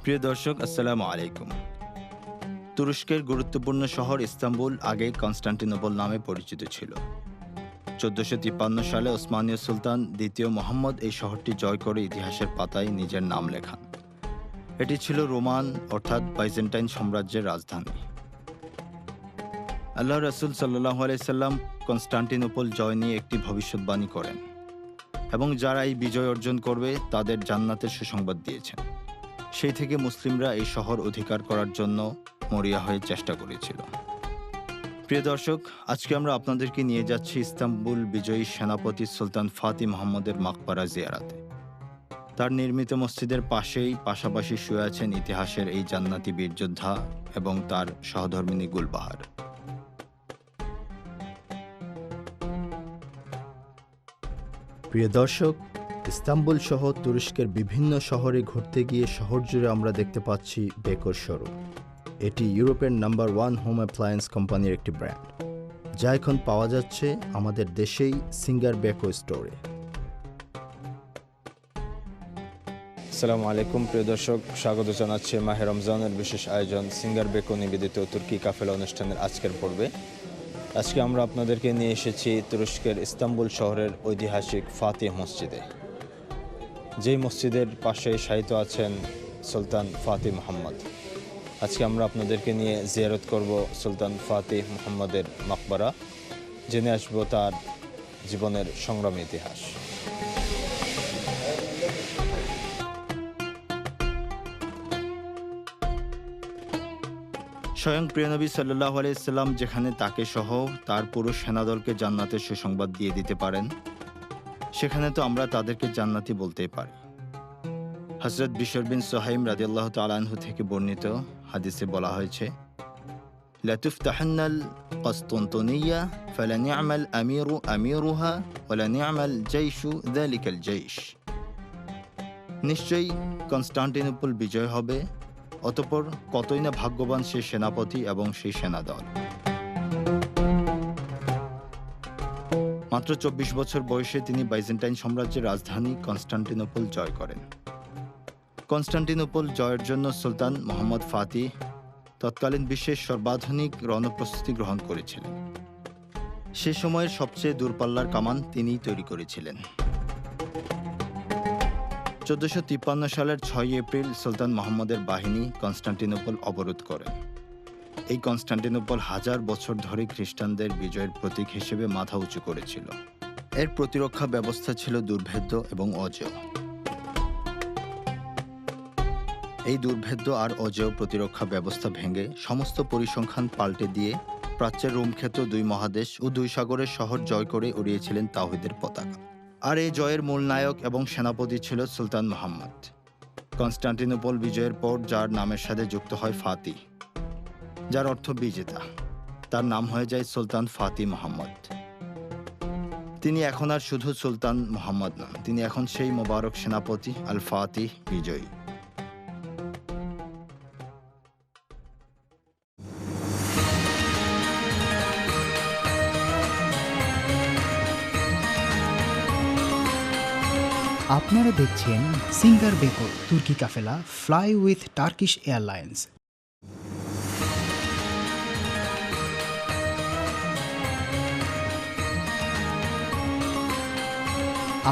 প্রিয় দর্শক, আসসালামু আলাইকুম। তুরস্কের গুরুত্বপূর্ণ শহর ইস্তাম্বুল আগে কনস্টান্টিনোপল নামে পরিচিত ছিল। ১৪৫৩ সালে ওসমানীয় সুলতান দ্বিতীয় মুহাম্মদ এই শহরটি জয় করে ইতিহাসের পাতায় নিজের নাম লেখান। এটি ছিল রোমান অর্থাৎ বাইজেন্টাইন সাম্রাজ্যের রাজধানী। আল্লাহ রাসূল সাল্লাল্লাহু আলাইহি সাল্লাম কনস্টান্টিনোপল জয় নিয়ে একটি ভবিষ্যদ্বাণী করেন এবং যারা এই বিজয় অর্জন করবে তাদের জান্নাতের সুসংবাদ দিয়েছেন। সেই থেকে মুসলিমরা এই শহর অধিকার করার জন্য মরিয়া হয়ে চেষ্টা করেছিল। প্রিয় দর্শক, আজকে আমরা আপনাদেরকে নিয়ে যাচ্ছি ইস্তাম্বুল বিজয়ী সেনাপতি সুলতান ফাতিহ মুহাম্মদের মাকবারা জিয়ারাতে। তার নির্মিত মসজিদের পাশাপাশি শুয়ে আছেন ইতিহাসের এই জান্নাতি বীর যোদ্ধা এবং তার সহধর্মিণী গুলবাহার। প্রিয় দর্শক, ইস্তাম্বুল সহ তুরস্কের বিভিন্ন শহরে ঘুরতে গিয়ে শহর জুড়ে আমরা দেখতে পাচ্ছি বেকোর শোরুম। এটি ইউরোপের নাম্বার 1 হোম অ্যাপ্লায়েন্স কোম্পানির একটি ব্র্যান্ড, যা এখন পাওয়া যাচ্ছে আমাদের দেশেই সিঙ্গার বেকো স্টোরে। আসসালামু আলাইকুম প্রিয় দর্শক, স্বাগত জানাচ্ছি মাহে রমজানের বিশেষ আয়োজন সিঙ্গার বেকো নিবেদিত তুর্কি কাফেলা অনুষ্ঠানের আজকের পর্বে। আজকে আমরা আপনাদেরকে নিয়ে এসেছি তুরস্কের ইস্তাম্বুল শহরের ঐতিহাসিক ফাতিহ মসজিদে, যেই মসজিদের পাশে শায়িত আছেন সুলতান ফাতিহ মুহাম্মদ। আজকে আমরা আপনাদেরকে নিয়ে জিয়ারত করব সুলতান ফাতিহ মুহাম্মদের মাকবারা, জেনে আসবো তার জীবনের সংগ্রামী ইতিহাস। স্বয়ং প্রিয় নবী সাল্লাল্লাহু আলাইহি সাল্লাম যেখানে তাকে সহ তার পুরো সেনাদলকে জান্নাতের সুসংবাদ দিয়ে দিতে পারেন, সেখানে তো আমরা তাদেরকে জান্নাতি বলতেই পারি। হযরত বিশর বিন সুহাইম রাদিয়াল্লাহু তাআলা আনহু থেকে বর্ণিত হাদিসে বলা হয়েছে, লা তুফতাহান্নাল কসতন্তনিয়া ফালা নি'মাল আমিরু আমিরুহা ওয়ালা নি'মাল জাইশু যালিকাল জাইশ। নিশ্চয়ই কনস্টান্টিনোপল বিজয় হবে, অতঃপর কতই না ভাগ্যবান সেই সেনাপতি এবং সেই সেনাদল। মাত্র ২৪ বছর বয়সে তিনি বাইজেন্টাইন সাম্রাজ্যের রাজধানী কনস্টান্টিনোপল জয় করেন। কনস্টান্টিনোপল জয়ের জন্য সুলতান মুহাম্মদ ফাতিহ তৎকালীন বিশ্বের সর্বাধুনিক রণপ্রস্তুতি গ্রহণ করেছিলেন। সে সময়ের সবচেয়ে দূরপাল্লার কামান তিনিই তৈরি করেছিলেন। ১৪৫৩ সালের ৬ এপ্রিল সুলতান মুহাম্মদের বাহিনী কনস্টান্টিনোপল অবরোধ করেন। এই কনস্টান্টিনোপল হাজার বছর ধরে খ্রিস্টানদের বিজয়ের প্রতীক হিসেবে মাথা উঁচু করেছিল। এর প্রতিরক্ষা ব্যবস্থা ছিল দুর্ভেদ্য এবং অজেয়। এই দুর্ভেদ্য আর অজেয় প্রতিরক্ষা ব্যবস্থা ভেঙে সমস্ত পরিসংখ্যান পাল্টে দিয়ে প্রাচ্যের রোমখ্যাত ২ মহাদেশ ও ২ সাগরের শহর জয় করে উড়িয়েছিলেন তাওহীদের পতাকা। আর এই জয়ের মূল নায়ক এবং সেনাপতি ছিল সুলতান মুহাম্মদ। কনস্টান্টিনোপল বিজয়ের পর যার নামের সাথে যুক্ত হয় ফাতিহ, যার অর্থ বিজেতা, তার নাম হয়ে যায় সুলতান ফাতিহ মুহাম্মদ। তিনি এখন আর শুধু সুলতান মুহাম্মদ নন, তিনি এখন সেই মোবারক সেনাপতি আল ফাতিহ বিজয়ী। আপনারা দেখছেন সিঙ্গার বেকো তুর্কি কাফেলা ফ্লাই উইথ টার্কিশ এয়ারলাইন্স।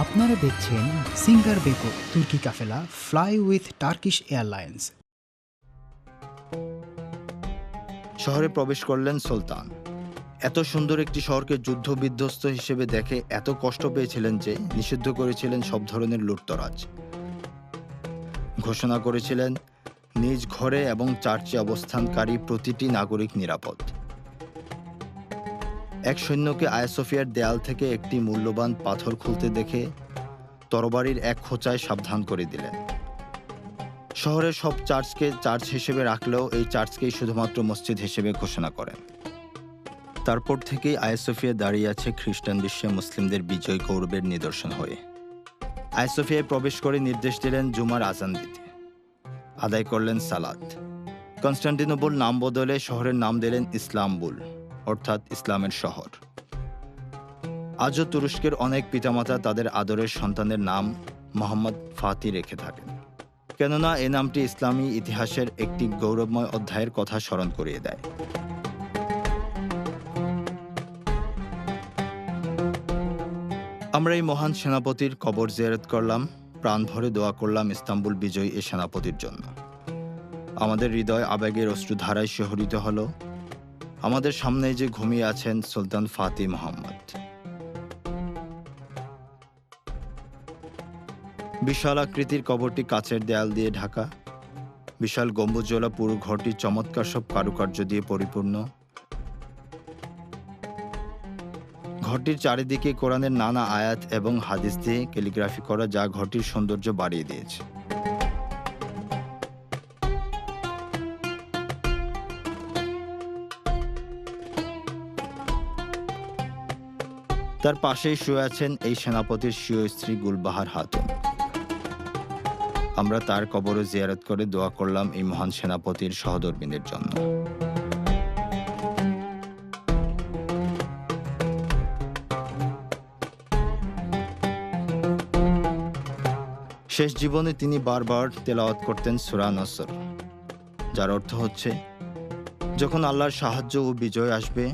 আপনারা দেখছেন সিঙ্গার বেকো তুর্কি কাফেলা ফ্লাই উইথ টার্কিশ এয়ারলাইন্স। শহরে প্রবেশ করলেন সুলতান। এত সুন্দর একটি শহরকে যুদ্ধ বিধ্বস্ত হিসেবে দেখে এত কষ্ট পেয়েছিলেন যে নিষিদ্ধ করেছিলেন সব ধরনের লুটতরাজ। ঘোষণা করেছিলেন নিজ ঘরে এবং চার্চে অবস্থানকারী প্রতিটি নাগরিক নিরাপদ। এক সৈন্যকে আয়া সোফিয়ার দেয়াল থেকে একটি মূল্যবান পাথর খুলতে দেখে তরবারির এক খোঁচায় সাবধান করে দিলেন। শহরের সব চার্চকে চার্চ হিসেবে রাখলেও এই চার্চকেই শুধুমাত্র মসজিদ হিসেবে ঘোষণা করেন। তারপর থেকেই আয়া সোফিয়া দাঁড়িয়ে আছে খ্রিস্টান বিশ্বে মুসলিমদের বিজয় গৌরবের নিদর্শন হয়ে। আয়া সোফিয়ায় প্রবেশ করে নির্দেশ দিলেন জুমার আজান দিতে। আদায় করলেন সালাত। কনস্টান্টিনোপল নাম বদলে শহরের নাম দিলেন ইসলামবুল, অর্থাৎ ইসলামের শহর। আজও তুরস্কের অনেক পিতামাতা তাদের আদরের সন্তানের নাম মোহাম্মদ ফাতিহ রেখে থাকেন। কেননা এ নামটি ইসলামী ইতিহাসের একটি গৌরবময় অধ্যায়ের কথা স্মরণ করিয়ে দেয়। আমরা এই মহান সেনাপতির কবর জিয়ারত করলাম, প্রাণ ভরে দোয়া করলাম ইস্তাম্বুল বিজয়ী এই সেনাপতির জন্য। আমাদের হৃদয় আবেগের অশ্রুধারায় শিহরিত হলো। আমাদের সামনে যে ঘুমিয়ে আছেন সুলতান ফাতিহ মুহাম্মদ। বিশাল আকৃতির কবরটি কাচের দেয়াল দিয়ে ঢাকা। বিশাল গম্বুজওয়ালা পুরো ঘরটি চমৎকার সব কারুকার্য দিয়ে পরিপূর্ণ। ঘরটির চারিদিকে কোরআনের নানা আয়াত এবং হাদিস দিয়ে ক্যালিগ্রাফি করা, যা ঘরটির সৌন্দর্য বাড়িয়ে দিয়েছে। তার পাশেই শুয়ে আছেন এই সেনাপতির স্বীয় স্ত্রী গুলবাহার খাতুন। আমরা তার কবরও জিয়ারত করে দোয়া করলাম এই মহান সেনাপতির সহধর্মিনীর জন্য। শেষ জীবনে তিনি বারবার তেলাওয়াত করতেন সূরা নসর, যার অর্থ হচ্ছে, যখন আল্লাহর সাহায্য ও বিজয় আসবে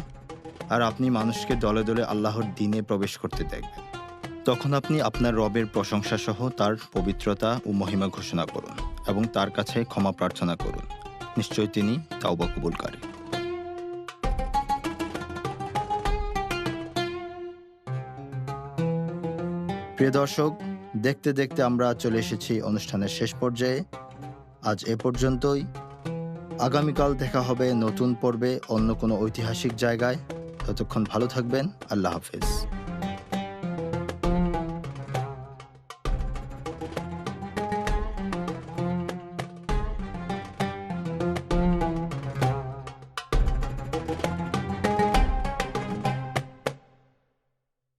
আর আপনি মানুষকে দলে দলে আল্লাহর দ্বীনে প্রবেশ করতে দেখবেন, তখন আপনি আপনার রবের প্রশংসা সহ তার পবিত্রতা ও মহিমা ঘোষণা করুন এবং তার কাছে ক্ষমা প্রার্থনা করুন। নিশ্চয় তিনি তাওবা কবুলকারী। প্রিয় দর্শক, দেখতে দেখতে আমরা চলে এসেছি অনুষ্ঠানের শেষ পর্যায়ে। আজ এ পর্যন্তই। আগামীকাল দেখা হবে নতুন পর্বে অন্য কোনো ঐতিহাসিক জায়গায়। ততক্ষণ ভালো থাকবেন। আল্লাহ হাফেজ।